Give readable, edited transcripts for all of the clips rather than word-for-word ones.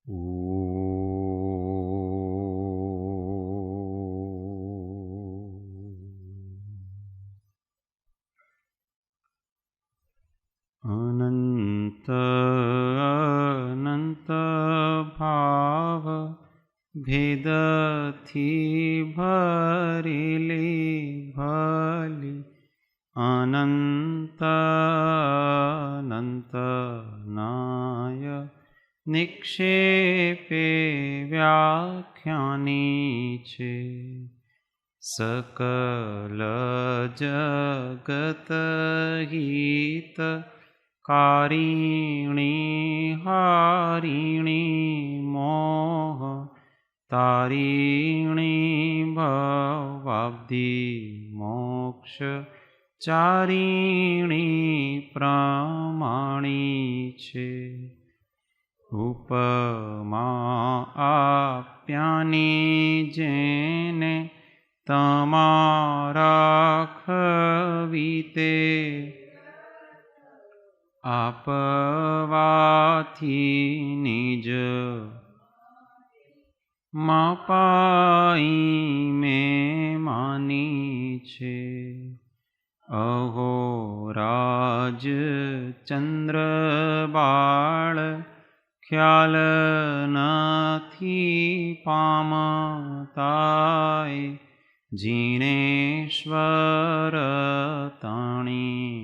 અનંત અનંત ભાવ ભેદથી ભરેલી ભલી અનંત અનંત નાય નિક્ષેપે વ્યાખ્યાની છે. સકલ જગત હિત કારિણી હારિણી મોહ તારિણી ભવાબ્ધિ મોક્ષ ચારિણી પ્રમાણી છે. ઉપમા આપ્યાની જેને તમારા ખવીતે આપવાથી નિજ માપાઈ મેં માની છે. અહો રાજ ચંદ્ર બાળ ખ્યાલ નથી પામતાય જીણેશ્વર તાણી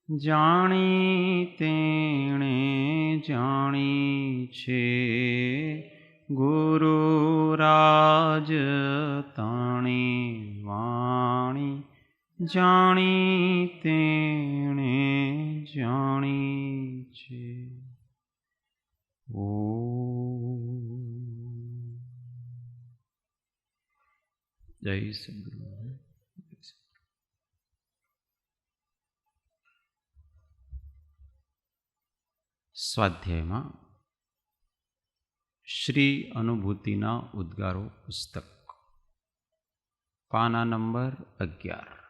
જાણી તેણે જાણી છે. ગુરુ રાજ તાણી વાણી જાણી તેણે જાણી છે. જય સદગુરુ. સ્વાધ્યાયમાં શ્રી અનુભૂતિના ઉદ્ગારો પુસ્તક પાના નંબર 11.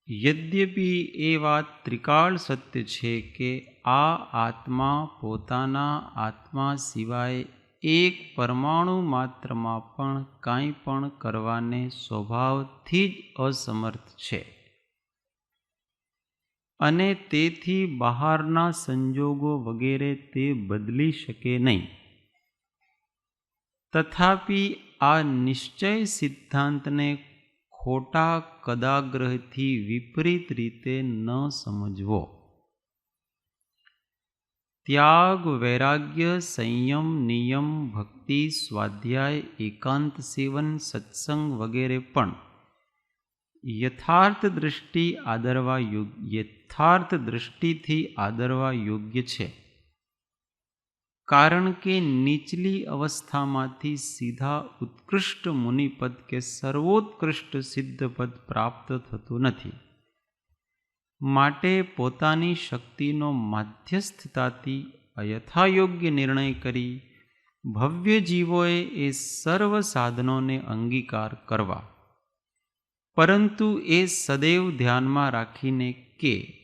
યદ્યપિ એ વાત ત્રિકાળ સત્ય છે કે આ આત્મા પોતાના આત્મા સિવાય એક પરમાણુ માત્રમાં પણ કાંઈ પણ કરવાને સ્વભાવથી જ અસમર્થ છે અને તેથી બહારના સંજોગો વગેરે તે બદલી શકે નહીં. તથાપિ આ નિશ્ચય સિદ્ધાંતને ખોટા કદાગ્રહથી વિપરીત રીતે ન સમજવો. ત્યાગ, વૈરાગ્ય, સંયમ, નિયમ, ભક્તિ, સ્વાધ્યાય, એકાંત સેવન, સત્સંગ વગેરે પણ યથાર્થ દૃષ્ટિથી આદરવા યોગ્ય છે. કારણ કે નીચલી અવસ્થામાંથી સીધા ઉત્કૃષ્ટ મુનિપદ કે સર્વોત્કૃષ્ટ સિદ્ધપદ પ્રાપ્ત થતું નથી. માટે પોતાની શક્તિનો માધ્યસ્થતાથી અયથાયોગ્ય નિર્ણય કરી ભવ્ય જીવોએ એ સર્વ સાધનોને અંગીકાર કરવા, પરંતુ એ સદૈવ ધ્યાનમાં રાખીને કે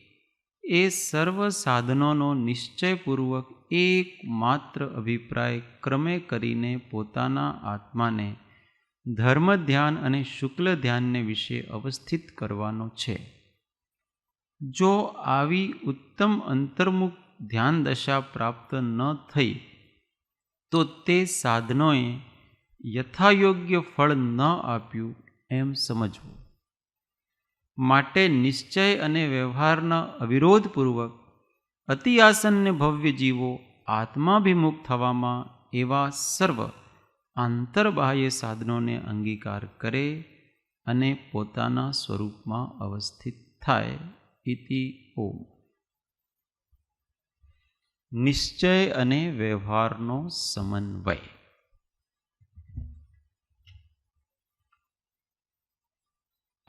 એ સર્વ સાધનોનો નિશ્ચયપૂર્વક એકમાત્ર અભિપ્રાય ક્રમે કરીને પોતાના આત્માને ધર્મ ધ્યાન અને શુક્લ ધ્યાનને વિશે અવસ્થિત કરવાનો છે. જો આવી ઉત્તમ અંતર્મુખ ધ્યાન દશા પ્રાપ્ત ન થઈ તો તે સાધનોએ યથાયોગ્ય ફળ ન આપ્યું એમ સમજવું. માટે નિશ્ચય અને વ્યવહારના અવિરોધપૂર્વક અતિ આસન્ન ભવ્ય જીવો આત્માભિમુખ થવામાં એવા સર્વ આંતરબાહ્ય સાધનોને અંગીકાર કરે અને પોતાના સ્વરૂપમાં અવસ્થિત થાય. ઇતિ ઓમ. નિશ્ચય અને વ્યવહારનો સમન્વય.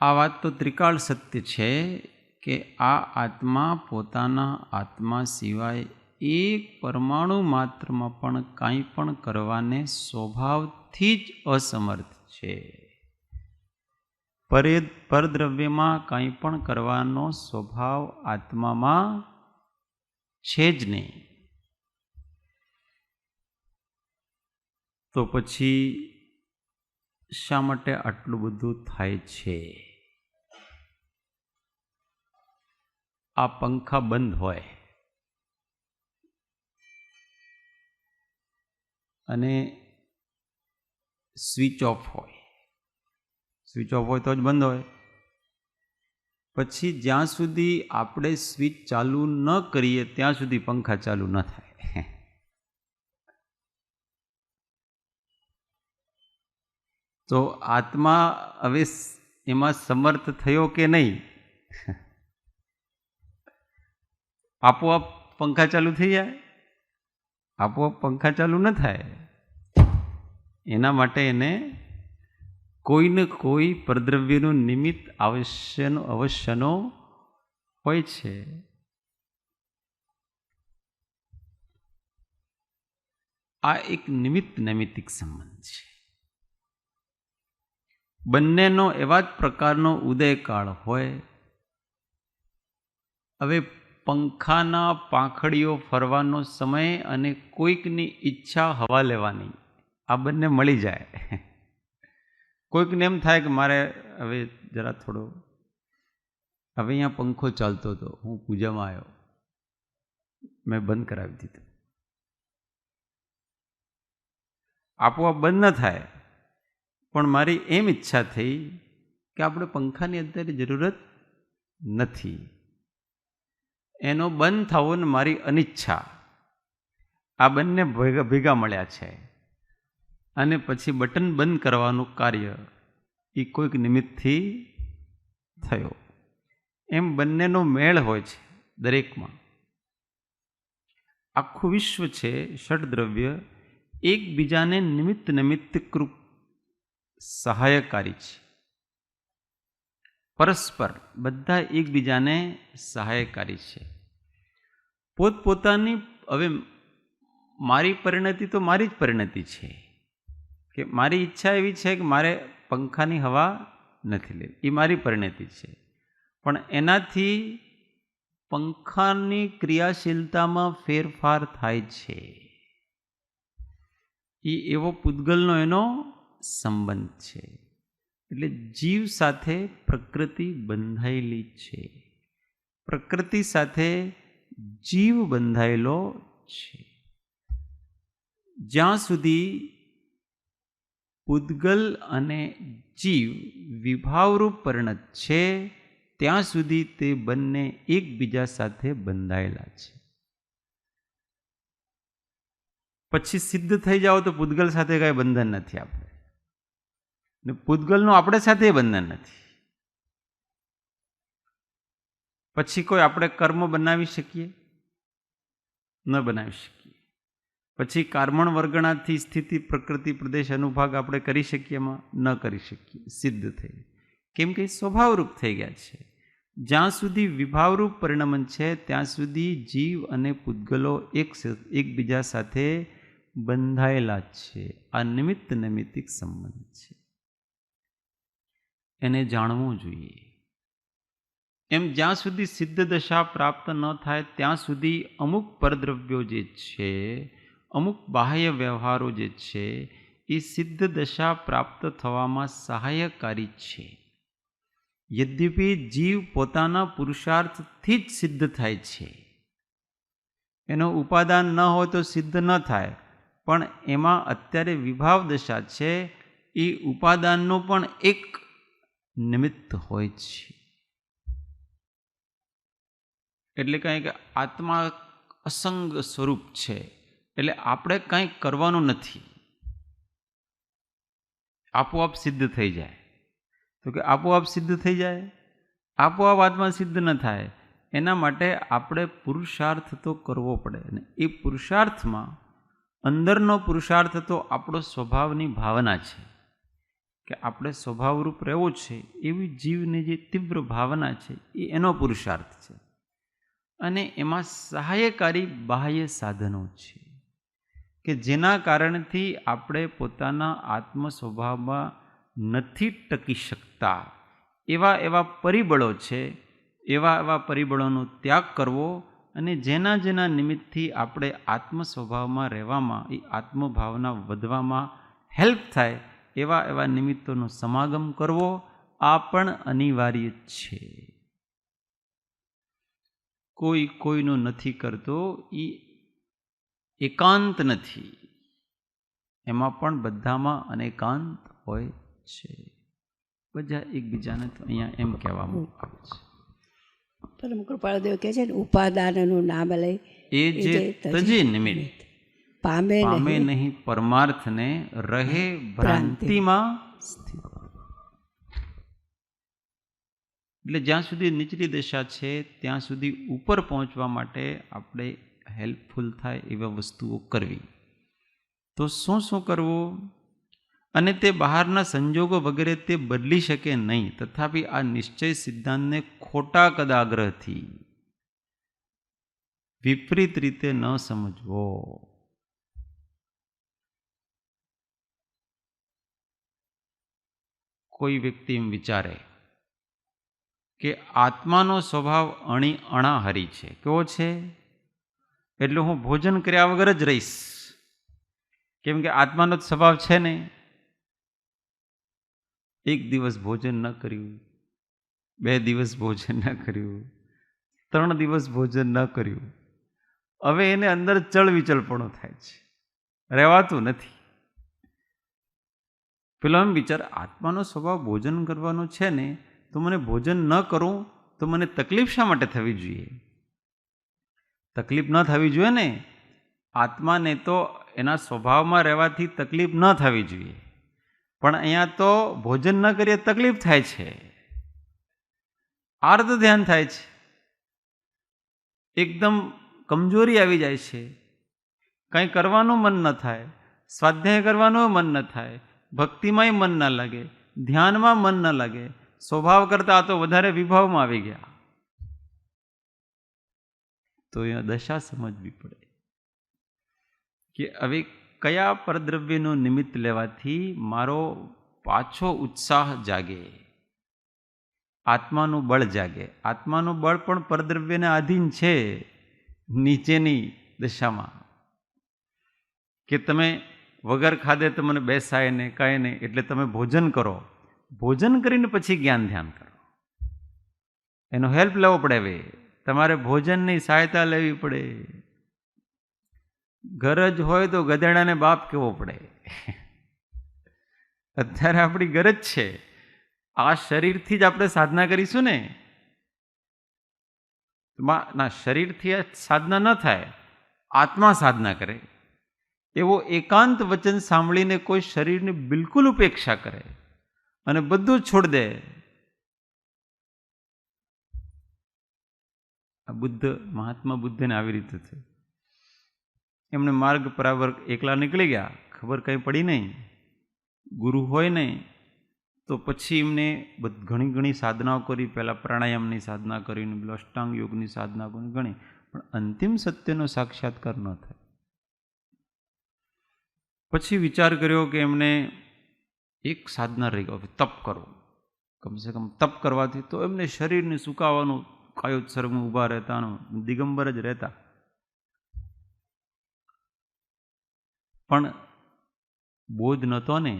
આ વાત તો ત્રિકાળ સત્ય છે કે આ આત્મા પોતાના આત્મા સિવાય એક પરમાણુ માત્રમાં પણ કાંઈ પણ કરવાને સ્વભાવથી જ અસમર્થ છે. પરદ્રવ્યમાં કંઈ પણ કરવાનો સ્વભાવ આત્મામાં છે જ નહીં. તો પછી શા માટે આટલું બધું થાય છે? આ પંખા બંધ હોય અને સ્વિચ ઓફ હોય, સ્વિચ ઓફ હોય તો જ બંધ હોય. પછી જ્યાં સુધી આપણે સ્વિચ ચાલુ ન કરીએ ત્યાં સુધી પંખા ચાલુ ન થાય. તો આત્મા હવે એમાં સમર્થ થયો કે નહીં? આપોઆપ પંખા ચાલુ થઈ જાય? આપોઆપ પંખા ચાલુ ન થાય. એના માટે એને કોઈને કોઈ પરદ્રવ્યનું નિમિત્ત અવશ્યનો હોય છે. આ એક નૈમિત્તિક સંબંધ છે. બંનેનો એવા જ પ્રકારનો ઉદયકાળ હોય. હવે પંખાના પાંખડીઓ ફરવાનો સમય અને કોઈકની ઈચ્છા હવા લેવાની, આ બંને મળી જાય. કોઈકને એમ થાય કે મારે હવે જરા થોડો, હવે અહીંયા પંખો ચાલતો હતો, હું પૂજામાં આવ્યો, મેં બંધ કરાવી દીધો. આપોઆપ બંધ ન થાય, પણ મારી એમ ઈચ્છા થઈ કે આપણે પંખાની અત્યારે જરૂરત નથી. એનો બંધ થવો ને મારી અનિચ્છા, આ બંને ભેગા મળ્યા છે. અને પછી બટન બંધ કરવાનું કાર્ય એ કોઈક નિમિત્તથી થયો. એમ બંનેનો મેળ હોય છે દરેકમાં. આખું વિશ્વ છે ષડદ્રવ્ય એકબીજાને નિમિત્તકૃપ સહાયકારી છે. પરસ્પર બધા એકબીજાને સહાયકારી છે. પોતપોતાની, હવે મારી પરિણતિ તો મારી જ પરિણતિ છે કે મારી ઈચ્છા એવી છે કે મારે પંખાની હવા નથી લેવી, એ મારી પરિણતિ છે. પણ એનાથી પંખાની ક્રિયાશીલતામાં ફેરફાર થાય છે. એ એવો પૂતગલનો એનો સંબંધ છે. એટલે જીવ સાથે પ્રકૃતિ બંધાયેલી છે, પ્રકૃતિ સાથે જીવ બંધાયેલો છે. જ્યાં સુધી પૂતગલ અને જીવ વિભાવરૂપ પરિણત છે ત્યાં સુધી તે બંને એકબીજા સાથે બંધાયેલા છે. પછી સિદ્ધ થઈ જાઓ તો પૂતગલ સાથે કાંઈ બંધન નથી આપણે, ને પૂતગલનું આપણે સાથે બંધન નથી. પછી કોઈ આપણે કર્મ બનાવી શકીએ? ન બનાવી શકીએ. પછી કાર્મણ વર્ગણાથી સ્થિતિ પ્રકૃતિ પ્રદેશ અનુભાગ આપણે કરી શકીએ? એમાં ન કરી શકીએ. સિદ્ધ થઈ, કેમ કે સ્વભાવરૂપ થઈ ગયા છે. જ્યાં સુધી વિભાવરૂપ પરિણમન છે ત્યાં સુધી જીવ અને પૂતગલો એકબીજા સાથે બંધાયેલા છે. આ નૈમિત્તિક સંબંધ છે, એને જાણવું જોઈએ. એમ જ્યાં સુધી સિદ્ધ દશા પ્રાપ્ત ન થાય ત્યાં સુધી અમુક પરદ્રવ્યો જે છે, અમુક બાહ્ય વ્યવહારો જે છે એ સિદ્ધ દશા પ્રાપ્ત થવામાં સહાયકારી છે. યદ્યપિ જીવ પોતાના પુરુષાર્થથી જ સિદ્ધ થાય છે, એનો ઉપાદાન ન હોય તો સિદ્ધ ન થાય. પણ એમાં અત્યારે વિભાવ દશા છે, એ ઉપાદાનનો પણ એક નિમિત્ત હોય છે. એટલે કાંઈ કે આત્મા અસંગ સ્વરૂપ છે, એટલે આપણે કાંઈ કરવાનું નથી, આપોઆપ સિદ્ધ થઈ જાય. તો કે આપોઆપ સિદ્ધ થઈ જાય, આપોઆપ આત્મા સિદ્ધ ન થાય. એના માટે આપણે પુરુષાર્થ તો કરવો પડે. અને એ પુરુષાર્થમાં અંદરનો પુરુષાર્થ તો આપણો સ્વભાવની ભાવના છે કે આપણે સ્વભાવરૂપ રહેવો છે, એવી જીવની જે તીવ્ર ભાવના છે એ એનો પુરુષાર્થ છે. અને એમાં સહાયકારી બાહ્ય સાધનો છે કે જેના કારણથી આપણે પોતાના આત્મ સ્વભાવમાં નથી ટકી શકતા એવા એવા પરિબળો છે, એવા એવા પરિબળોનો ત્યાગ કરવો અને જેના જેના નિમિત્તથી આપણે આત્મ સ્વભાવમાં રહેવામાં, એ આત્મભાવના વધવામાં હેલ્પ થાય એવા એવા નિમિત્તોનો સમાગમ કરવો, આ પણ અનિવાર્ય છે. કોઈ કોઈનું નથી કરતો, એ એકાંત નથી. એમાં પણ બધામાં અનેકાંત હોય છે. બધા એકબીજાને તો અહીંયા એમ કહેવામાં આવે છે. પરમ કૃપાળદેવ કહે છે ને, ઉપાદાનનું નામ લઈ એ જે તજે નિમિત્ત પામે નહીં પરમાર્થને, રહે ભ્રાંતિમાં સ્થિત. એટલે જ્યાં સુધી નીચલી દશા છે ત્યાં સુધી ઉપર પહોંચવા માટે આપણે હેલ્પફુલ થાય એવા વસ્તુઓ કરવી. તો શું શું કરવું? અને તે બહારના સંજોગો વગેરે તે બદલી શકે નહીં, તથાપિ આ નિશ્ચય સિદ્ધાંતને ખોટા કદાગ્રહથી વિપરીત રીતે ન સમજવો. કોઈ વ્યક્તિ એમ વિચારે કે આત્માનો સ્વભાવ અણાહરી છે. કેવો છે? એટલે હું ભોજન કર્યા વગર જ રહીશ, કેમ કે આત્માનો જ સ્વભાવ છે ને. એક દિવસ ભોજન ન કર્યું, 2 દિવસ ભોજન ન કર્યું, 3 દિવસ ભોજન ન કર્યું, હવે એને અંદર ચળવિચળપણો થાય છે, રહેવાતું નથી. પેલો એમ વિચાર, આત્માનો સ્વભાવ ભોજન કરવાનો છે ને, તો મને ભોજન ન કરું તો મને તકલીફ શા માટે થવી જોઈએ? તકલીફ ન થવી જોઈએ ને. આત્માને તો એના સ્વભાવમાં રહેવાથી તકલીફ ન થવી જોઈએ, પણ અહીંયા તો ભોજન ન કરીએ તકલીફ થાય છે, આર્ત ધ્યાન થાય છે, એકદમ કમજોરી આવી જાય છે, કંઈ કરવાનું મન ન થાય, સ્વાધ્યાય કરવાનું મન ન થાય, ભક્તિમાંય મન ન લાગે, ધ્યાનમાં મન ન લાગે, સ્વભાવ કરતાં તો વધારે વિભાવમાં આવી ગયા. તો અહીંયા દશા સમજવી પડે કે હવે કયા પરદ્રવ્યનું નિમિત્ત લેવાથી મારો પાછો ઉત્સાહ જાગે, આત્માનું બળ જાગે. આત્માનું બળ પણ પરદ્રવ્યને આધીન છે નીચેની દશામાં, કે તમે વગર ખાધે તમને બેસાય ને કાંઈ નહીં, એટલે તમે ભોજન કરો, ભોજન કરીને પછી જ્ઞાન ધ્યાન કરો. એનો હેલ્પ લેવો પડે. હવે તમારે ભોજનની સહાયતા લેવી પડે. ગરજ હોય તો ગધેડાને બાપ કહેવો પડે. અત્યારે આપણી ગરજ છે, આ શરીરથી જ આપણે સાધના કરીશું ને. ના, શરીરથી સાધના ન થાય, આત્મા સાધના કરે. એવો એકાંત વચન સાંભળીને કોઈ શરીરની બિલકુલ ઉપેક્ષા કરે અને બધું છોડ દે. આ બુદ્ધ, મહાત્મા બુદ્ધને આવી રીતે છે. એમને માર્ગ પરાવર એકલા નીકળી ગયા, ખબર કંઈ પડી નહીં, ગુરુ હોય નહીં. તો પછી એમને ઘણી ઘણી સાધનાઓ કરી. પહેલાં પ્રાણાયામની સાધના કરીને, પેલો અષ્ટાંગ યોગની સાધના કરી ઘણી, પણ અંતિમ સત્યનો સાક્ષાત્કાર ન થાય. પછી વિચાર કર્યો કે એમને એક સાધના રહી ગયો, તપ કરો. કમસે કમ તપ કરવાથી તો એમને શરીરને સુકાવાનું, કાયોત્સર્ગમાં ઊભા રહેતાનું, દિગંબર જ રહેતા. પણ બોધ નહોતો ને.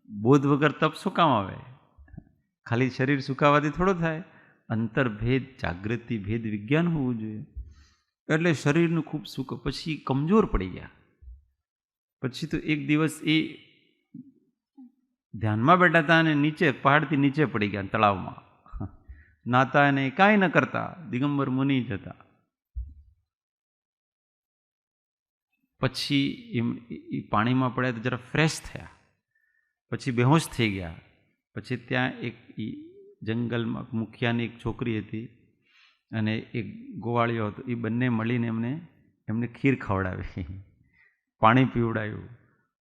બોધ વગર તપ શું કામ આવે? ખાલી શરીર સુકાવાથી થોડો થાય. અંતરભેદ, જાગૃતિ ભેદ વિજ્ઞાન હોવું જોઈએ. એટલે શરીરનું ખૂબ સુખ. પછી કમજોર પડી ગયા. પછી તો એક દિવસ એ ધ્યાનમાં બેઠા હતા અને નીચે પહાડથી નીચે પડી ગયા તળાવમાં. નાતા એને કાંઈ ન કરતા, દિગંબર મુનિ જ હતા. પછી એ પાણીમાં પડ્યા તો જરા ફ્રેશ થયા, પછી બેહોશ થઈ ગયા. પછી ત્યાં એક જંગલમાં મુખિયાની એક છોકરી હતી અને એક ગોવાળિયો હતો. એ બંને મળીને એમને ખીર ખવડાવી, પાણી પીવડાવ્યું,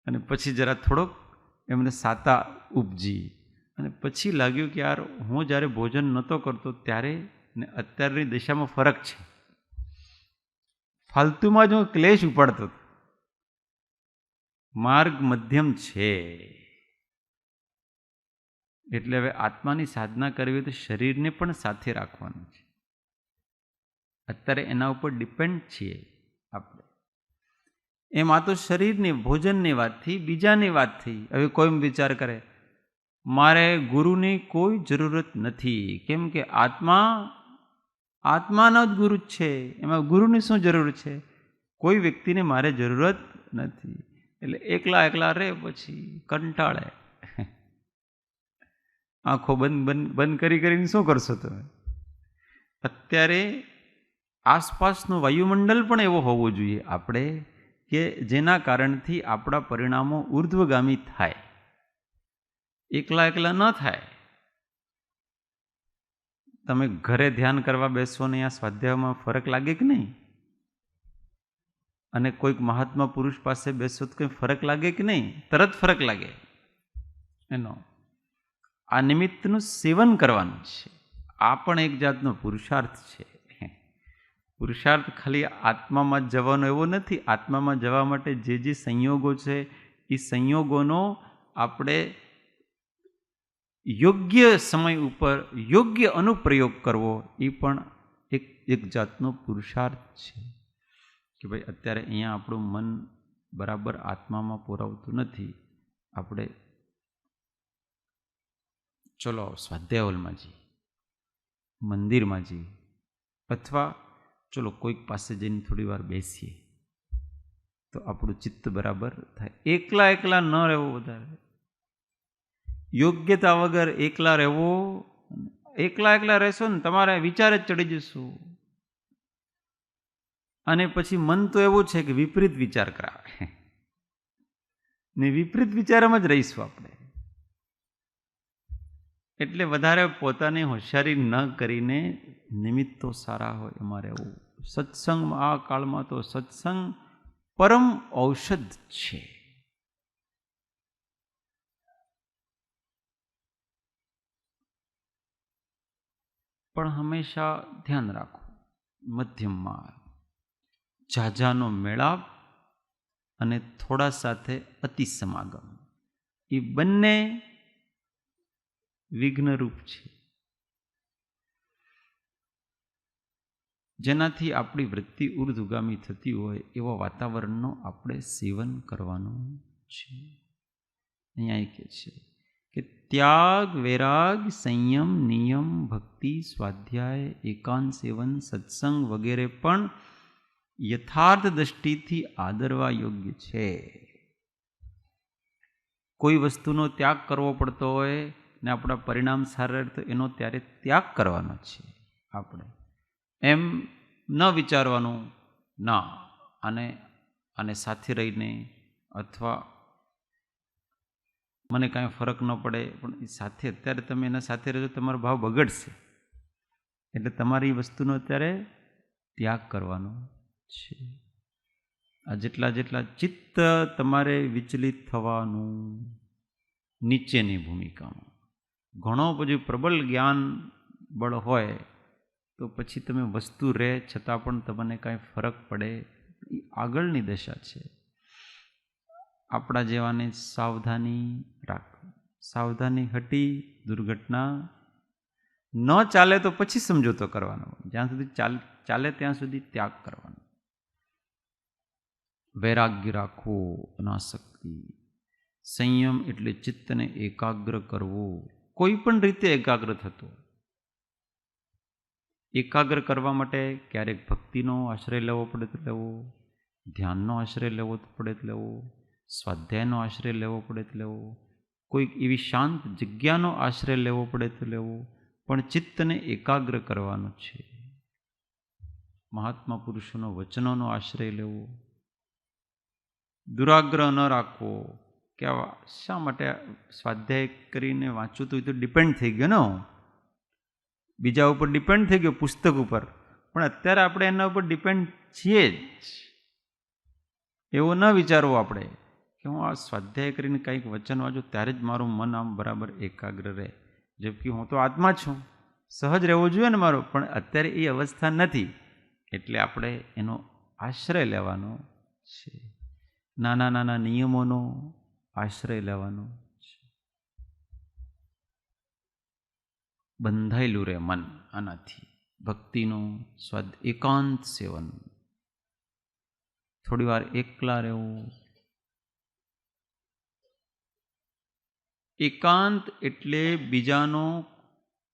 અને પછી જરા થોડોક એમને સાતા ઉપજી. અને પછી લાગ્યું કે યાર, હું જ્યારે ભોજન નહોતો કરતો ત્યારે ને અત્યારની દિશામાં ફરક છે. ફાલતુમાં જ હું ક્લેશ ઉપાડતો. માર્ગ મધ્યમ છે. એટલે હવે આત્માની સાધના કરવી હોય તો શરીરને પણ સાથે રાખવાનું છે. અત્યારે એના ઉપર ડિપેન્ડ છીએ આપણે. એમ આ તો શરીરની ભોજનની વાત થઈ, બીજાની વાત થઈ. હવે કોઈ વિચાર કરે મારે ગુરુની કોઈ જરૂરત નથી, કેમ કે આત્માનો જ ગુરુ જ છે, એમાં ગુરુની શું જરૂર છે? કોઈ વ્યક્તિને મારે જરૂરત નથી. એટલે એકલા રહે, પછી કંટાળે. આંખો બંધ કરીને શું કરશો તમે? અત્યારે આસપાસનું વાયુમંડળ પણ એવો હોવો જોઈએ આપણે કે જેના કારણથી આપણા પરિણામો ઉર્ધ્વગામી થાય, એકલા ન થાય. તમે ઘરે ધ્યાન કરવા બેસો ને આ સ્વાધ્યાયમાં ફરક લાગે કે નહીં? અને કોઈક મહાત્મા પુરુષ પાસે બેસો તો કંઈ ફરક લાગે કે નહીં? તરત ફરક લાગે. એનો આ નિમિત્તનું સેવન કરવાનું છે. આ પણ એક જાતનો પુરુષાર્થ છે. પુરુષાર્થ ખાલી આત્મામાં જ જવાનો એવો નથી. આત્મામાં જવા માટે જે સંયોગો છે એ સંયોગોનો આપણે યોગ્ય સમય ઉપર યોગ્ય અનુપ્રયોગ કરવો, એ પણ એક જાતનો પુરુષાર્થ છે. કે ભાઈ અત્યારે અહીંયા આપણું મન બરાબર આત્મામાં પોરાવતું નથી, આપણે ચલો સ્વાધ્યાય હોલમાં જઈએ, મંદિરમાં જઈએ, અથવા ચલો કોઈક પાસે જઈને થોડી વાર બેસીએ તો આપણું ચિત્ત બરાબર થાય. એકલા ન રહેવો વધારે, યોગ્યતા વગર એકલા રહેવો. એકલા રહેશો ને તમારે વિચાર જ ચડી જશું. અને પછી મન તો એવું છે કે વિપરીત વિચાર કરાવે ને વિપરીત વિચારમાં જ રહીશું આપણે. એટલે વધારે પોતાની હોશિયારી ન કરીને નિમિત્તો સારા હોય એમાં રહેવું. સત્સંગમાં આ કાળમાં તો સત્સંગ પરમ ઔષધ છે. પણ હંમેશા ધ્યાન રાખો, મધ્યમ માર્ગ, ઝાઝાનો મેળાપ અને થોડા સાથે અતિ સમાગમ, એ બંને વિઘ્નરૂપ છે, જેનાથી આપણી વૃત્તિ ઉર્ધ્વગામી થતી હોય એવા વાતાવરણનો આપણે સેવન કરવાનું છે. અહીંયા કહે છે કે ત્યાગ, વૈરાગ, સંયમ, નિયમ, ભક્તિ, સ્વાધ્યાય, એકાંત સેવન, સત્સંગ વગેરે પણ યથાર્થ દ્રષ્ટિથી આદરવા યોગ્ય છે. કોઈ વસ્તુનો ત્યાગ કરવો પડતો હોય ને આપણા પરિણામ સારા રહે તો એનો ત્યારે ત્યાગ કરવાનો છે. આપણે એમ ન વિચારવાનું, ના આને સાથે રહીને અથવા મને કાંઈ ફરક ન પડે, પણ એ સાથે અત્યારે તમે એના સાથે રહેજો તમારો ભાવ બગડશે. એટલે તમારી વસ્તુનો અત્યારે ત્યાગ કરવાનો છે. આ જેટલા ચિત્ત તમારે વિચલિત થવાનું નીચેની ભૂમિકામાં, ઘણો બધું પ્રબળ જ્ઞાન બળ હોય તો પછી તમે વસ્તુ રહે છતાં પણ તમને કાંઈ ફરક પડે, એ આગળની દશા છે. આપણા જેવાને સાવધાની રાખવી. સાવધાની હટી દુર્ઘટના ન ચાલે તો પછી સમજોતો કરવાનો, જ્યાં સુધી ચાલે ત્યાં સુધી ત્યાગ કરવાનો. વૈરાગ્ય રાખવો, અનાસક્તિ. સંયમ એટલે ચિત્તને એકાગ્ર કરવો, કોઈ પણ રીતે એકાગ્ર થતો. એકાગ્ર કરવા માટે ક્યારેક ભક્તિનો આશ્રય લેવો પડે તો લેવો, ધ્યાનનો આશ્રય લેવો પડે તો લેવો, સ્વાધ્યાયનો આશ્રય લેવો પડે તો લેવો, કોઈક એવી શાંત જગ્યાનો આશ્રય લેવો પડે તો લેવો, પણ ચિત્તને એકાગ્ર કરવાનું છે. મહાત્મા પુરુષોનો વચનોનો આશ્રય લેવો, દુરાગ્રહ ન રાખવો. કે શા માટે સ્વાધ્યાય કરીને વાંચવું તો એ તો ડિપેન્ડ થઈ ગયો ને, બીજા ઉપર ડિપેન્ડ થઈ ગયો, પુસ્તક ઉપર. પણ અત્યારે આપણે એના ઉપર ડિપેન્ડ છીએ જ. એવું ન વિચારવું આપણે કે હું આ સ્વાધ્યાય કરીને કંઈક વચન વાંચું ત્યારે જ મારું મન આમ બરાબર એકાગ્ર રહે, જબકી હું તો આત્મા છું, સહજ રહેવો જોઈએ ને મારો. પણ અત્યારે એ અવસ્થા નથી, એટલે આપણે એનો આશ્રય લેવાનો છે. નાના નિયમોનો આશ્રય લેવાનો છે. બંધાયેલું રહે મન. આનાથી ભક્તિનું એકાંત સેવન, થોડી વાર એકલા રહેવું. એકાંત એટલે બીજાનો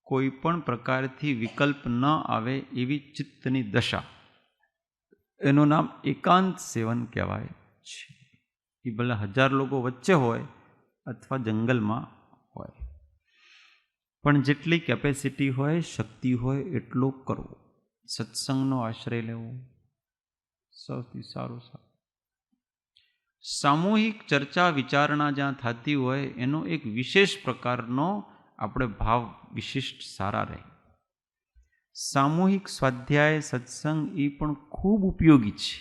કોઈ પણ પ્રકારથી વિકલ્પ ન આવે એવી ચિત્તની દશા, એનું નામ એકાંત સેવન કહેવાય છે. એ ભલે 1000 લોકો વચ્ચે હોય અથવા જંગલમાં હોય, પણ જેટલી કેપેસિટી હોય, શક્તિ હોય એટલો કરવો. સત્સંગનો આશ્રય લેવો સૌથી સારું. સામૂહિક ચર્ચા વિચારણા જ્યાં થતી હોય એનો એક વિશેષ પ્રકારનો આપણે ભાવ વિશિષ્ટ સારા રહે. સામૂહિક સ્વાધ્યાય સત્સંગ એ પણ ખૂબ ઉપયોગી છે.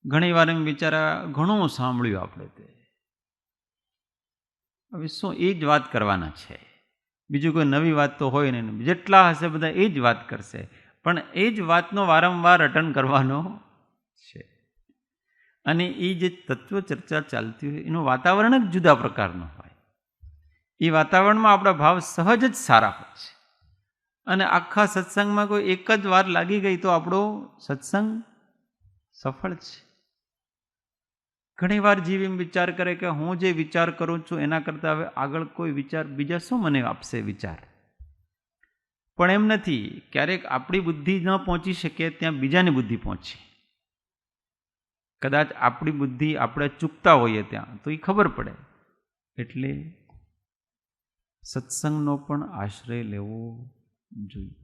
ઘણી વાર એમ વિચારા ઘણું સાંભળ્યું આપણે, તે હવે શું એ જ વાત કરવાના છે, બીજું કોઈ નવી વાત તો હોય નહીં. જેટલા હશે બધા એ જ વાત કરશે, પણ એ જ વાતનો વારંવાર રટન કરવાનો છે. અને એ જે તત્વ ચર્ચા ચાલતી હોય એનું વાતાવરણ જ જુદા પ્રકારનું હોય. એ વાતાવરણમાં આપણા ભાવ સહજ જ સારા હોય છે. અને આખા સત્સંગમાં કોઈ એક જ વાર લાગી ગઈ તો આપણો સત્સંગ સફળ છે. ઘણી વાર જીવ એમ વિચાર કરે કે હું જે વિચાર કરું છું એના કરતાં હવે આગળ કોઈ વિચાર બીજા શું મને આપશે વિચાર. પણ એમ નથી, ક્યારેક આપણી બુદ્ધિ ન પહોંચી શકે ત્યાં બીજાની બુદ્ધિ પહોંચે. કદાચ આપણી બુદ્ધિ આપણે ચૂકતા હોઈએ ત્યાં તો એ ખબર પડે. એટલે સત્સંગનો પણ આશ્રય લેવો જોઈએ.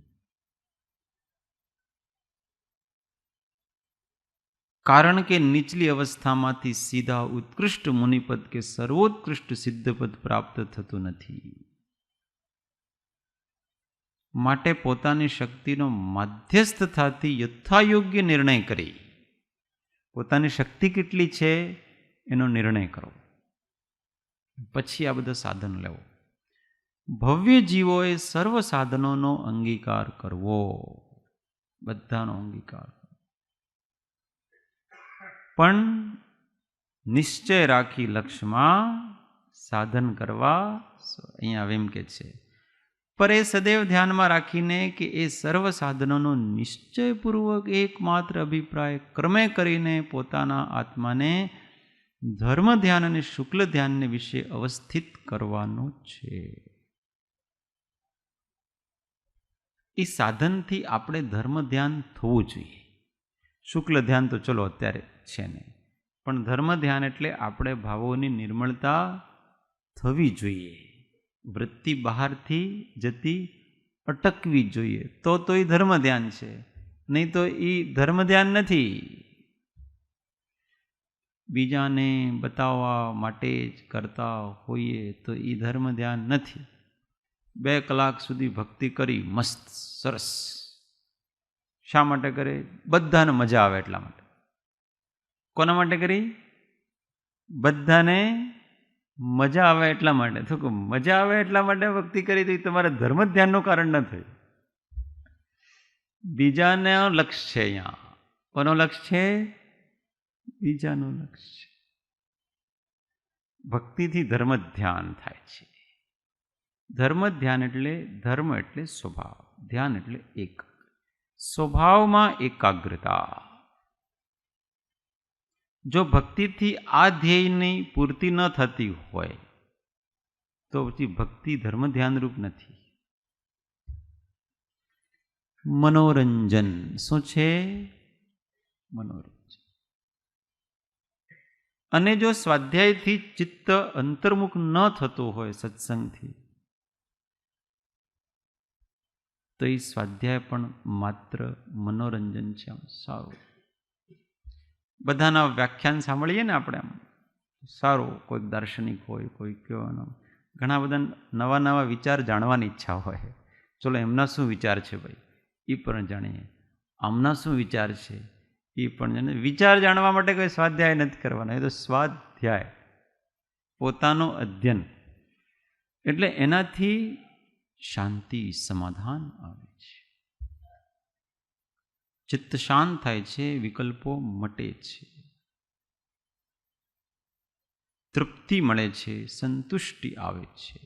કારણ કે નીચલી અવસ્થામાંથી સીધા ઉત્કૃષ્ટ મુનિપદ કે સર્વોત્કૃષ્ટ સિદ્ધપદ પ્રાપ્ત થતું નથી. માટે પોતાની શક્તિનો મધ્યસ્થતાથી યથાયોગ્ય નિર્ણય કરી, પોતાની શક્તિ કેટલી છે એનો નિર્ણય કરો, પછી આ બધા સાધન લેવો. ભવ્ય જીવોએ સર્વ સાધનોનો અંગીકાર કરવો, બધાનો અંગીકાર, પણ નિશ્ચય રાખી લક્ષ્યમાં સાધન કરવા. અહીંયા એમ કે છે, પર એ સદૈવ ધ્યાનમાં રાખીને કે એ સર્વ સાધનોનો નિશ્ચયપૂર્વક એકમાત્ર અભિપ્રાય ક્રમે કરીને પોતાના આત્માને ધર્મ ધ્યાન અને શુક્લ ધ્યાનને વિશે અવસ્થિત કરવાનો છે. એ સાધનથી આપણે ધર્મ ધ્યાન થવું જોઈએ. શુક્લ ધ્યાન તો ચલો અત્યારે છે ને, પણ ધર્મ ધ્યાન એટલે આપણે ભાવોની નિર્મળતા થવી જોઈએ. વૃત્તિ બહારથી જતી અટકવી જોઈએ, તો એ ધર્મ ધ્યાન છે, નહીં તો એ ધર્મ ધ્યાન નથી. બીજાને બતાવવા માટે જ કરતા હોઈએ તો એ ધર્મ ધ્યાન નથી. 2 કલાક સુધી ભક્તિ કરી મસ્ત સરસ, શા માટે કરે? બધાને મજા આવે એટલા માટે. કોના માટે કરી? બધાને મજા આવે એટલા માટે. તો મજા આવે એટલા માટે ભક્તિ કરી તો એ તમારા ધર્મ ધ્યાનનું કારણ ન થયું. બીજાનો લક્ષ્ય છે અહીંયા. કોનો લક્ષ્ય છે? બીજાનું લક્ષ્ય. ભક્તિથી ધર્મ ધ્યાન થાય છે. ધર્મ ધ્યાન એટલે ધર્મ એટલે સ્વભાવ, ધ્યાન એટલે એક. સ્વભાવમાં એકાગ્રતા. જો ભક્તિથી આ ધ્યેયની પૂર્તિ ન થતી હોય તો પછી ભક્તિ ધર્મ ધ્યાનરૂપ નથી. મનોરંજન શું છે? મનોરંજન. અને જો સ્વાધ્યાયથી ચિત્ત અંતર્મુખ ન થતું હોય સત્સંગથી, તો એ સ્વાધ્યાય પણ માત્ર મનોરંજન છે. આમ સારું, બધાના વ્યાખ્યાન સાંભળીએ ને આપણે, આમ સારું, કોઈક દાર્શનિક હોય, કોઈ કયો, ઘણા બધા નવા નવા વિચાર જાણવાની ઈચ્છા હોય. ચલો એમના શું વિચાર છે ભાઈ, એ પણ જાણીએ. આમના શું વિચાર છે એ પણ જાણીએ. વિચાર જાણવા માટે કોઈ સ્વાધ્યાય નથી કરવાનો, એ તો સ્વાધ્યાય, પોતાનું અધ્યયન. એટલે એનાથી શાંતિ, સમાધાન આવે છે, ચિત્ત શાંત થાય છે, વિકલ્પો મટે છે, તૃપ્તિ મળે છે, સંતુષ્ટિ આવે છે.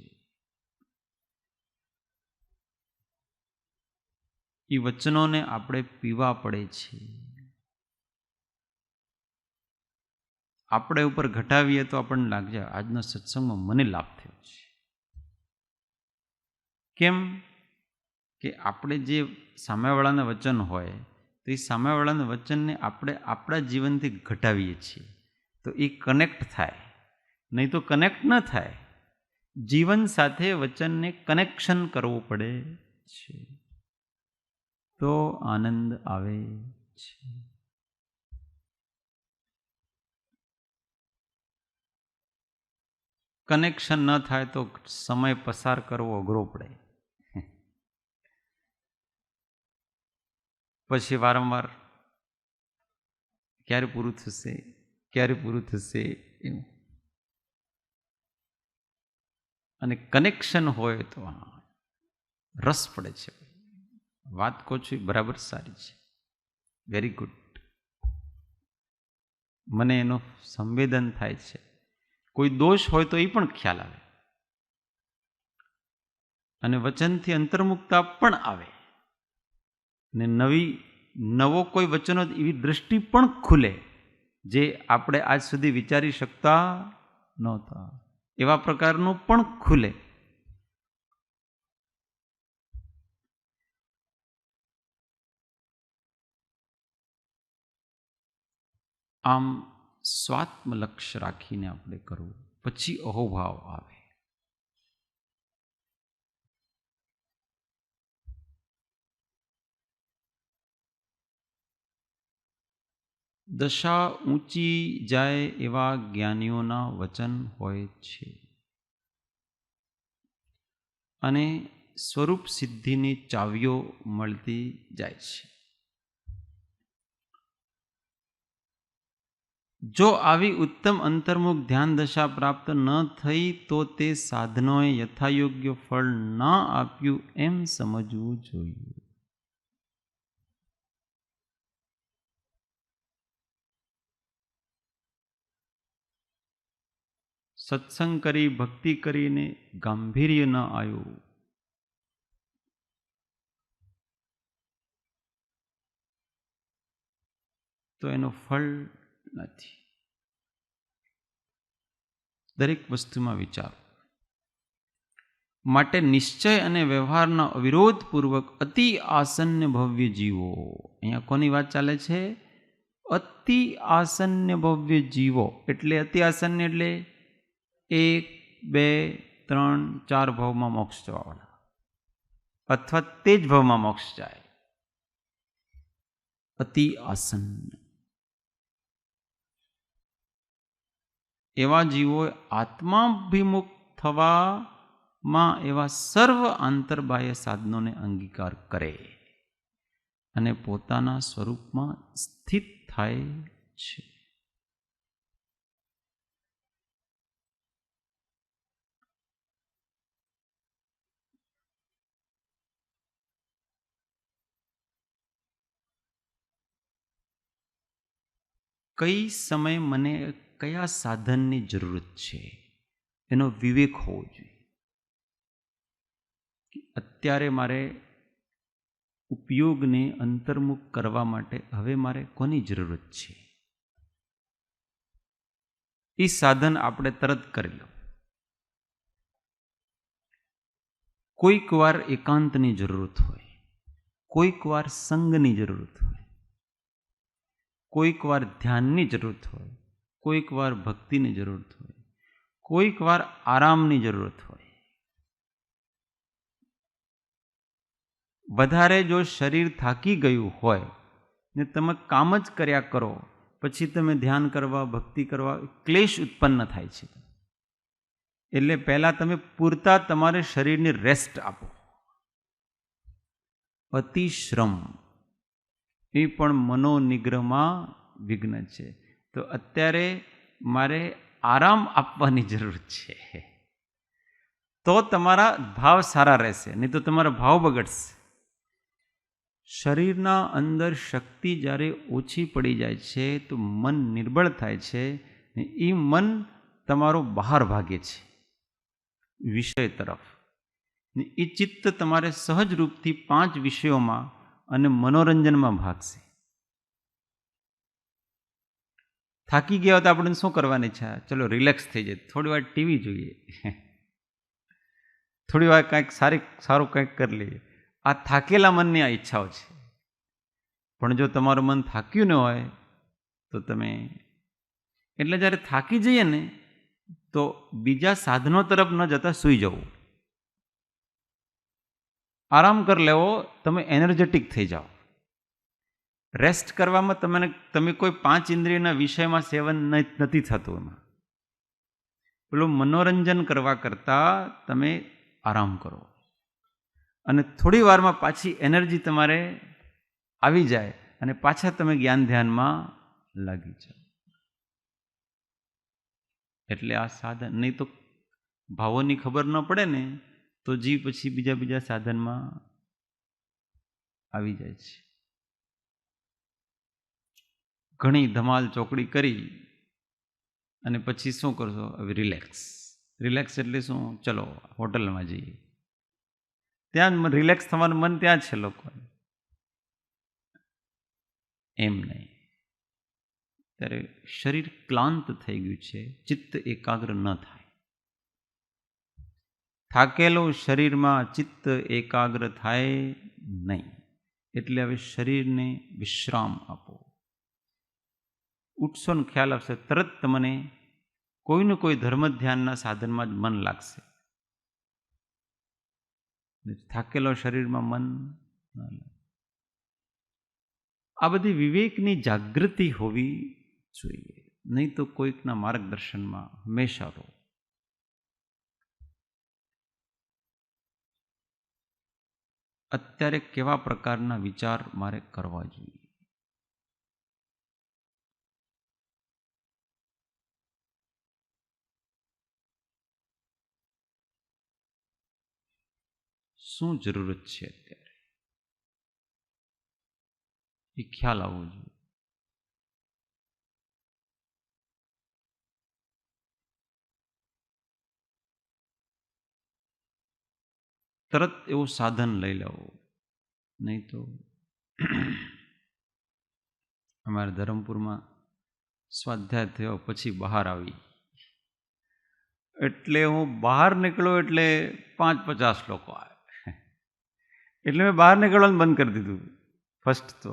એ વચનોને આપણે પીવા પડે છે. આપણે ઉપર ઘટાવીએ તો આપણને લાગે આજનો સત્સંગમાં મને લાભ થયો છે. કેમ કે આપણે જે સામેવાળાના વચન હોય તો એ સામેવાળાના વચનને આપણે આપણા જીવનથી ઘટાવીએ છીએ તો એ કનેક્ટ થાય, નહીં તો કનેક્ટ ન થાય. જીવન સાથે વચનને કનેક્શન કરવું પડે છે તો આનંદ આવે છે. કનેક્શન ન થાય તો સમય પસાર કરવો અઘરો પડે. પછી વારંવાર ક્યારે પૂરું થશે, ક્યારે પૂરું થશે એવું. અને કનેક્શન હોય તો રસ પડે છે. વાત કહું છું એ બરાબર સારી છે, વેરી ગુડ. મને એનો સંવેદન થાય છે. કોઈ દોષ હોય તો એ પણ ખ્યાલ આવે અને વચનથી અંતર્મુક્તા પણ આવે ને નવો કોઈ વચનો એવી દૃષ્ટિ પણ ખુલે જે આપણે આજ સુધી વિચારી શકતા નહોતા એવા પ્રકારનું પણ ખુલે. આમ સ્વાત્મ લક્ષ્ય રાખીને આપણે કરવું, પછી અહોભાવ આવે. દશા ઊંચી જાય એવા જ્ઞાનીઓના વચન હોય છે અને સ્વરૂપ સિદ્ધિની ચાવીઓ મળતી જાય છે. જો આવી ઉત્તમ અંતર્મુખ ધ્યાન દશા પ્રાપ્ત ન થઈ તો તે સાધનોએ યથાયોગ્ય ફળ ના આપ્યું એમ સમજવું જોઈએ. સત્સંગ કરી ભક્તિ કરીને ગાંભીર્ય ન આવ્યું તો એનો ફળ નથી. દરેક વસ્તુમાં વિચારો. માટે નિશ્ચય અને વ્યવહારના અવિરોધપૂર્વક અતિ આસન્ય ભવ્ય જીવો. અહીંયા કોની વાત ચાલે છે? અતિ આસન્ય ભવ્ય જીવો. એટલે અતિ આસન્ય એટલે 1, 2, 3, 4 ભાવમાં મોક્ષ જવાવાળા અથવા તે જ ભાવમાં મોક્ષ જાય. અતિ આસન્ય એવા જીવો આત્માભિમુખ થવામાં એવા સર્વ આંતરબાહ્ય સાધનોને અંગીકાર કરે અને પોતાના સ્વરૂપમાં સ્થિત થાય છે. કઈ સમય મને કયા સાધનની જરૂરત છે એનો વિવેક હોવો જોઈએ. અત્યારે મારે ઉપયોગને અંતર્મુખ કરવા માટે હવે મારે કોની જરૂરત છે એ સાધન આપણે તરત કરી લો. કોઈક વાર એકાંતની જરૂરત હોય, કોઈક વાર સંગની જરૂરત હોય, કોઈક વાર ધ્યાનની જરૂરત હોય, કોઈક વાર ભક્તિની જરૂરત હોય, કોઈક વાર આરામની જરૂરત હોય. વધારે જો શરીર થાકી ગયું હોય ને તમે કામ જ કર્યા કરો પછી તમે ધ્યાન કરવા ભક્તિ કરવા ક્લેશ ઉત્પન્ન થાય છે. એટલે પહેલાં તમે પૂરતા તમારે શરીરને રેસ્ટ આપો. અતિશ્રમ એ પણ મનોનિગ્રહમાં વિઘ્ન છે. તો અત્યારે મારે આરામ આપવાની જરૂર છે તો તમારા ભાવ સારા રહેશે, નહીં તો તમારા ભાવ બગડશે. શરીરના અંદર શક્તિ જ્યારે ઓછી પડી જાય છે તો મન નિર્બળ થાય છે ને એ મન તમારો બહાર ભાગે છે વિષય તરફ. ને એ ચિત્ત તમારે સહજ રૂપથી 5 વિષયોમાં અને મનોરંજનમાં ભાગશે. થાકી ગયા હોય તો આપણે શું કરવાની ઈચ્છા? ચલો રિલેક્સ થઈ જાય, થોડી વાર ટીવી જોઈએ, થોડી વાર કંઈક સારું કંઈક કરી લઈએ. આ થાકેલા મનની આ ઈચ્છાઓ છે. પણ જો તમારું મન થાક્યું ન હોય તો તમે, એટલે જ્યારે થાકી જઈએ ને તો બીજા સાધનો તરફ ન જતા સૂઈ જવું, આરામ કરી લેવો, તમે એનર્જેટિક થઈ જાઓ. રેસ્ટ કરવામાં તમે કોઈ 5 ઇન્દ્રિયના વિષયમાં સેવન નથી થતું. એમાં પેલું મનોરંજન કરવા કરતાં તમે આરામ કરો અને થોડી વારમાં પાછી એનર્જી તમારે આવી જાય અને પાછા તમે જ્ઞાન ધ્યાનમાં લાગી જાઓ. એટલે આ સાધન, નહીં તો ભાવોની ખબર ન પડે ને તો જીવ પછી બીજા સાધનમાં આવી જાય છે. ઘણી ધમાલ ચોકડી કરી અને પછી શું કરશો? હવે રિલેક્સ એટલે શું? ચલો હોટલમાં જઈએ. ત્યાં રિલેક્સ થવાનું મન ત્યાં છે લોકોને, એમ નહીં. ત્યારે શરીર ક્લાંત થઈ ગયું છે, ચિત્ત એકાગ્ર ન થાય. થાકેલું શરીરમાં ચિત્ત એકાગ્ર થાય નહીં. એટલે હવે શરીરને વિશ્રામ આપો. ઉઠશો ને ખ્યાલ આવશે, તરત તમને કોઈનું કોઈ ધર્મ ધ્યાનના સાધનમાં જ મન લાગશે. થાકેલો શરીરમાં મન ન લાગે. આ બધી વિવેકની જાગૃતિ હોવી જોઈએ, નહીં તો કોઈકના માર્ગદર્શનમાં હંમેશા રહો. અત્યારે કેવા પ્રકારના વિચાર મારે કરવા જોઈએ? શું જરૂરત છે અત્યારે એ ખ્યાલ આવવો જોઈએ. તરત એવું સાધન લઈ લેવું, નહીં તો અમારે ધરમપુરમાં સ્વાધ્યાય થયો પછી બહાર આવી, એટલે હું બહાર નીકળ્યો એટલે 5-50 લોકો આવે. એટલે મેં બહાર નીકળવાનું બંધ કરી દીધું. ફર્સ્ટ તો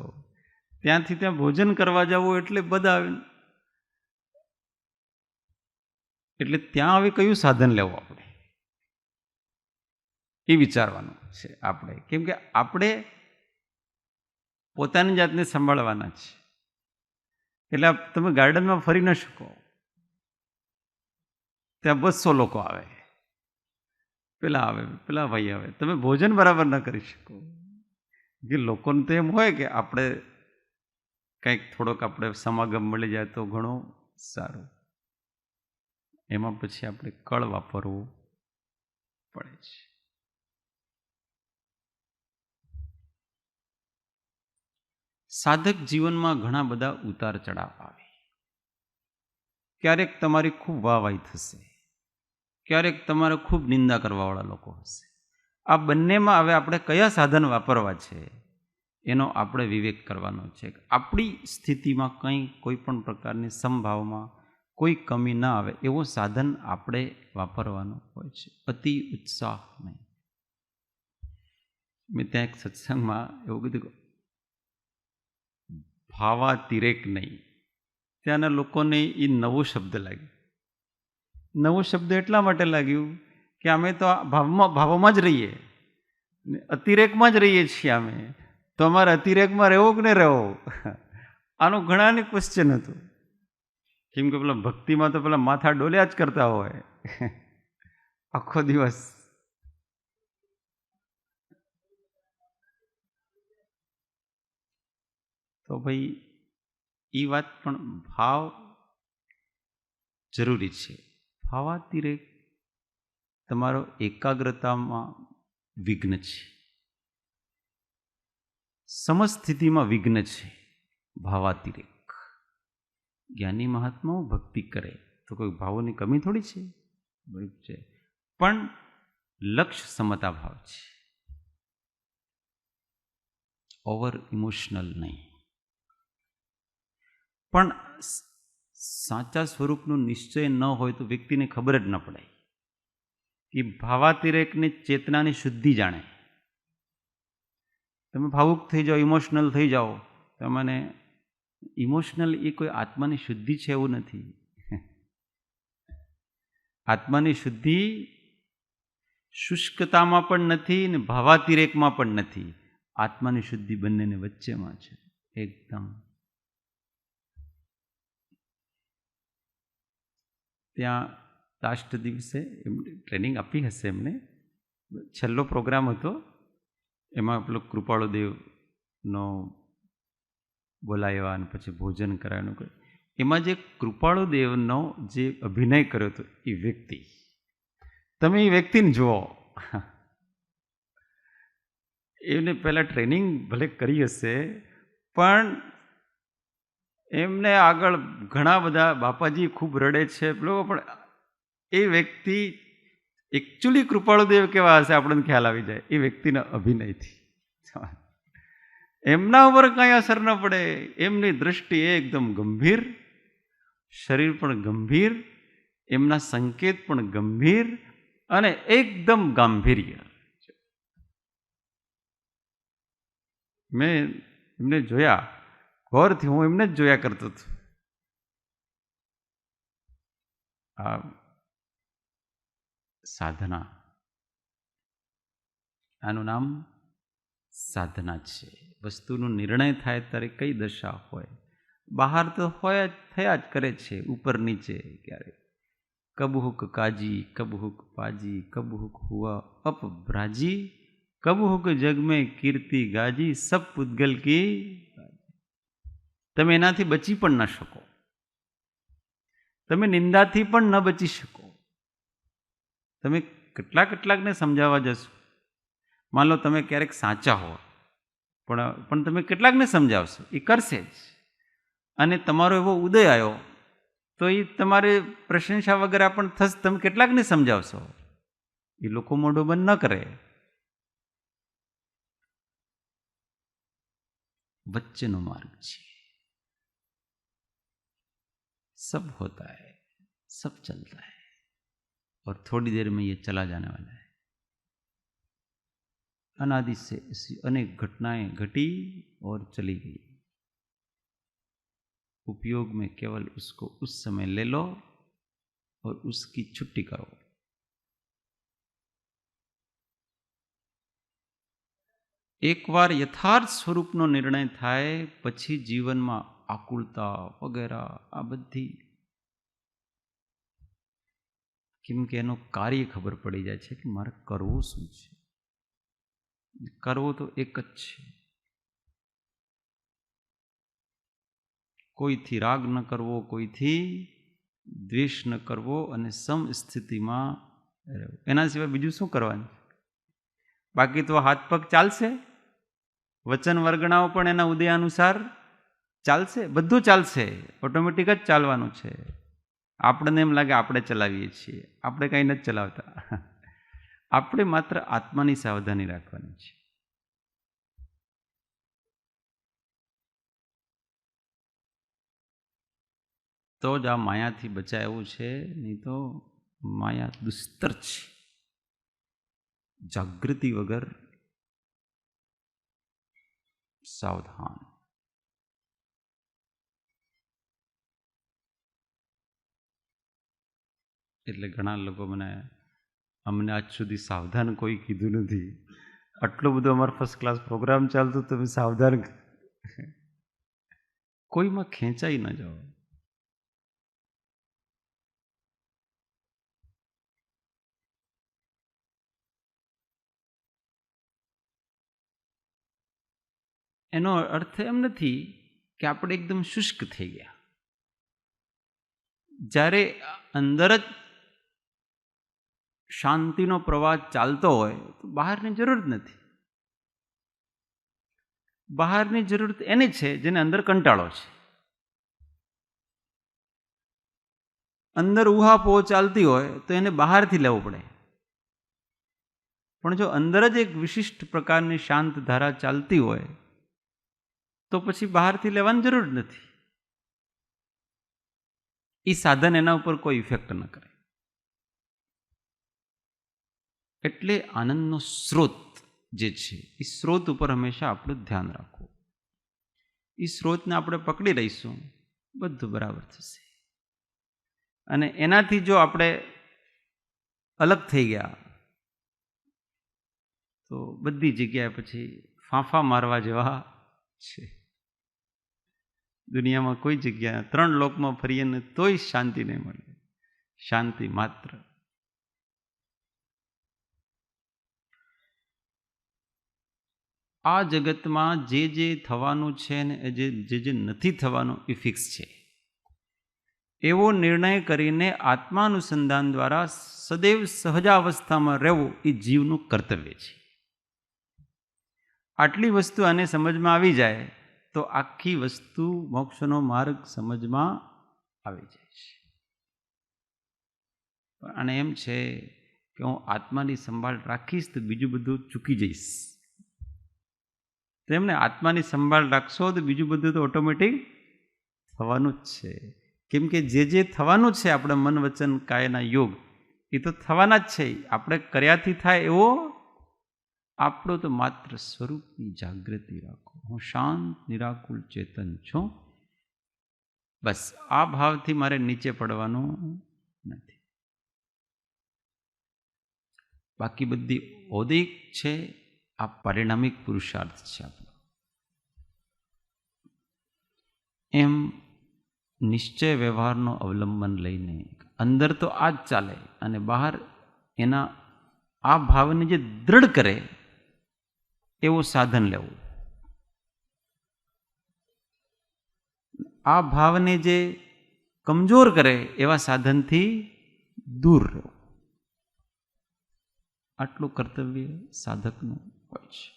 ત્યાંથી ત્યાં ભોજન કરવા જવું એટલે બધા આવે, એટલે ત્યાં હવે કયું સાધન લેવું આપણે એ વિચારવાનું છે આપણે. કેમ કે આપણે પોતાની જાતને સંભાળવાના છે. એટલે તમે ગાર્ડનમાં ફરી ન શકો, ત્યાં 200 લોકો આવે, પેલા આવે, પેલા ભાઈ આવે, તમે ભોજન બરાબર ન કરી શકો. કે લોકોને તો એમ હોય કે આપણે કંઈક થોડોક આપણે સમાગમ મળી જાય તો ઘણું સારું. એમાં પછી આપણે કળ વાપરવું પડે છે. સાધક જીવનમાં ઘણા બધા ઉતાર ચઢાવ આવે. ક્યારેક તમારી ખૂબ વાહવાહી થશે, ક્યારેક તમારે ખૂબ નિંદા કરવાવાળા લોકો હશે. આ બંનેમાં હવે આપણે કયા સાધન વાપરવા છે એનો આપણે વિવેક કરવાનો છે. આપણી સ્થિતિમાં કોઈ પણ પ્રકારની સંભાવમાં કોઈ કમી ના આવે એવું સાધન આપણે વાપરવાનું હોય છે. અતિ ઉત્સાહ નહીં. મેં ત્યાં એક સત્સંગમાં એવું કીધું, ભાવાતિરેક નહીં. ત્યાંના લોકોને એ નવો શબ્દ લાગ્યો. નવો શબ્દ એટલા માટે લાગ્યું કે અમે તો ભાવોમાં જ રહીએ, અતિરેકમાં જ રહીએ છીએ. અમે તો અમારે અતિરેકમાં રહેવો કે નહીં રહેવો, આનું ઘણાને ક્વેશ્ચન હતું. કેમ કે પેલા ભક્તિમાં તો પેલા માથા ડોલ્યા જ કરતા હોય આખો દિવસ. તો ભાઈ એ વાત પણ ભાવ જરૂરી છે. ભાવાતિરેક તમારો એકાગ્રતામાં વિઘ્ન છે, સમસ્થિતિમાં વિઘ્ન છે. ભાવાતિરેક જ્ઞાની મહાત્માઓ ભક્તિ કરે તો કોઈ ભાવોની કમી થોડી છે, પણ લક્ષ્ય સમતા ભાવ છે. ઓવર ઇમોશનલ નહીં. પણ સાચા સ્વરૂપનું નિશ્ચય ન હોય તો વ્યક્તિને ખબર જ ન પડે. એ ભાવાતિરેકની ચેતનાની શુદ્ધિ જાણે. તમે ભાવુક થઈ જાઓ, ઇમોશનલ થઈ જાઓ, તમને ઇમોશનલ એ કોઈ આત્માની શુદ્ધિ છે એવું નથી. આત્માની શુદ્ધિ શુષ્કતામાં પણ નથી ને ભાવાતિરેકમાં પણ નથી. આત્માની શુદ્ધિ બંનેને વચ્ચેમાં છે એકદમ. ત્યાં લાસ્ટ દિવસે ટ્રેનિંગ આપી હશે એમને, છેલ્લો પ્રોગ્રામ હતો, એમાં પેલો કૃપાળુદેવનો બોલાવ્યા અને પછી ભોજન કરાવ્યું. એમાં જે કૃપાળુદેવનો જે અભિનય કર્યો હતો એ વ્યક્તિ, તમે એ વ્યક્તિને જુઓ. એને પહેલાં ટ્રેનિંગ ભલે કરી હશે, પણ એમને આગળ ઘણા બધા બાપાજી ખૂબ રડે છે પેલો, પણ એ વ્યક્તિ એકચ્યુઅલી કૃપાળુદેવ કેવા હશે આપણને ખ્યાલ આવી જાય એ વ્યક્તિના અભિનયથી. એમના ઉપર કાંઈ અસર ન પડે. એમની દૃષ્ટિ એકદમ ગંભીર, શરીર પણ ગંભીર, એમના સંકેત પણ ગંભીર અને એકદમ ગાંભીર્ય. મેં એમને જોયા ગૌરથી, હું એમને જ જોયા કરતો હતો. આ સાધના, આનું નામ સાધના છે. વસ્તુનો નિર્ણય થાય ત્યારે કઈ દશા હોય, બહાર તો હોય જ, થયા જ કરે છે, ઉપર નીચે ક્યારે. કબ હુક કાજી, કબ હુક પાજી, કબ હુક હુઆ અપભ્રાજી, કબ હુક જગ મેં કીર્તિ ગાજી, સબ પૂતગલ કી. તમે એનાથી બચી પણ ન શકો, તમે નિંદાથી પણ ન બચી શકો. તમે કેટલાકને સમજાવવા જશો, માન લો તમે ક્યારેક સાચા હો, પણ તમે કેટલાકને સમજાવશો, એ કરશે જ. અને તમારો એવો ઉદય આવ્યો તો એ તમારે પ્રશંસા વગેરે પણ થશે. તમે કેટલાકને સમજાવશો, એ લોકો મોઢું બંધ ન કરે. વચ્ચેનો માર્ગ છે. सब होता है, सब चलता है और थोड़ी देर में ये चला जाने वाला है. अनादि से ऐसी अनेक घटनाएं घटी और चली गई. उपयोग में केवल उसको उस समय ले लो और उसकी छुट्टी करो. एक बार यथार्थ स्वरूपનો નિર્ણય થાય પછી જીવનમાં આકુળતા વગેરે આ બધી, કેમ કે એનું કાર્ય ખબર પડી જાય છે કે મારે કરવું શું છે. કરવું તો એક જ છે, કોઈથી રાગ ન કરવો, કોઈથી દ્વેષ ન કરવો અને સમસ્થિતિમાં રહેવું. એના સિવાય બીજું શું કરવાનું? બાકી તો હાથ પગ ચાલશે, વચન વર્ગણાઓ પણ એના ઉદય અનુસાર ચાલશે, બધું ચાલશે, ઓટોમેટિક જ ચાલવાનું છે. આપણને એમ લાગે આપણે ચલાવીએ છીએ, આપણે કંઈ નથી ચલાવતા. આપણે માત્ર આત્માની સાવધાની રાખવાની છે. તો જ આ માયાથી બચાય એવું છે, નહીં તો માયા દુસ્તર છે. જાગૃતિ વગર સાવધાન. એટલે ઘણા લોકો અમને આજ સુધી સાવધાન કોઈ કીધું નથી. આટલો બધો અમારો ફર્સ્ટ ક્લાસ પ્રોગ્રામ ચાલતો, તમે સાવધાન. કોઈમાં ખેંચાઈ ન જાઓ. એનો અર્થ એમ નથી કે આપણે એકદમ શુષ્ક થઈ ગયા. જ્યારે અંદર જ શાંતિનો પ્રવાહ ચાલતો હોય તો બહારની જરૂર નથી. બહારની જરૂર એને છે જેને અંદર કંટાળો છે. અંદર ઉહાપોહ ચાલતી હોય તો એને બહારથી લેવો પડે. પણ જો અંદર જ એક વિશિષ્ટ પ્રકારની શાંત ધારા ચાલતી હોય તો પછી બહારથી લેવાની જરૂર નથી. એ સાધન એના ઉપર કોઈ ઇફેક્ટ ન કરે. એટલે આનંદનો સ્ત્રોત જે છે એ સ્ત્રોત ઉપર હંમેશા આપણું ધ્યાન રાખવું. એ સ્ત્રોતને આપણે પકડી રહીશું, બધું બરાબર થશે. અને એનાથી જો આપણે અલગ થઈ ગયા તો બધી જગ્યાએ પછી ફાંફા મારવા જેવા છે. દુનિયામાં કોઈ જગ્યા 3 લોકમાં ફરીએ ને તોય શાંતિ નહીં મળે. શાંતિ માત્ર. આ જગતમાં જે થવાનું છે ને જે નથી થવાનું એ ફિક્સ છે. એવો નિર્ણય કરીને આત્માનુસંધાન દ્વારા સદૈવ સહજાવસ્થામાં રહેવું એ જીવનું કર્તવ્ય છે. આટલી વસ્તુ આને સમજમાં આવી જાય તો આખી વસ્તુ મોક્ષનો માર્ગ સમજમાં આવી જાય છે. અને એમ છે કે હું આત્માની સંભાળ રાખીશ તો બીજું બધું ચૂકી જઈશ. તેમને આત્માની સંભાળ રાખશો તો બીજું બધું તો ઓટોમેટિક થવાનું જ છે. કેમ કે જે થવાનું છે આપણે મન વચન કાયના યોગ એ તો થવાના જ છે. આપણે કર્યાથી થાય એવો આપણો તો માત્ર સ્વરૂપની જાગૃતિ રાખો. હું શાંત નિરાકુલ ચેતન છું. બસ આ ભાવથી મારે નીચે પડવાનું નથી. બાકી બધી ઔદિક છે, આ પરિણામિક પુરુષાર્થ છે આપણો. એમ નિશ્ચય વ્યવહારનો અવલંબન લઈને અંદર તો આ જ ચાલે અને બહાર એના આ ભાવને જે દૃઢ કરે એવું સાધન લેવું. આ ભાવને જે કમજોર કરે એવા સાધનથી દૂર રહેવું. આટલું કર્તવ્ય સાધકનું હોય છે.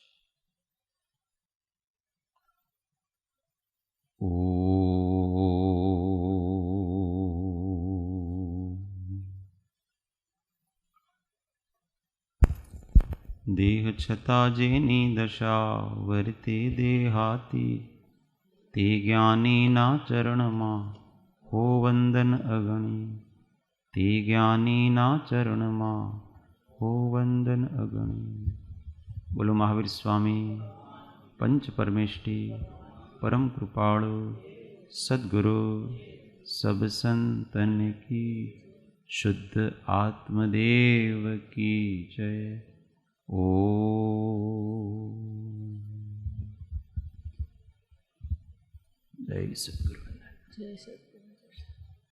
દેહ છતાં જેની દશા વર્તે દેહાતી તે જ્ઞાનીના ચરણમાં હો વંદન અગણી. તે જ્ઞાનીના ચરણમાં હો વંદન અગણી. બોલો મહાવીર સ્વામી પંચ પરમેષ્ઠી પરમ કૃપાળુ સદગુરુ સબ સંતન કી શુદ્ધ આત્મદેવ કી જય. જય સદગુરુ. જય સત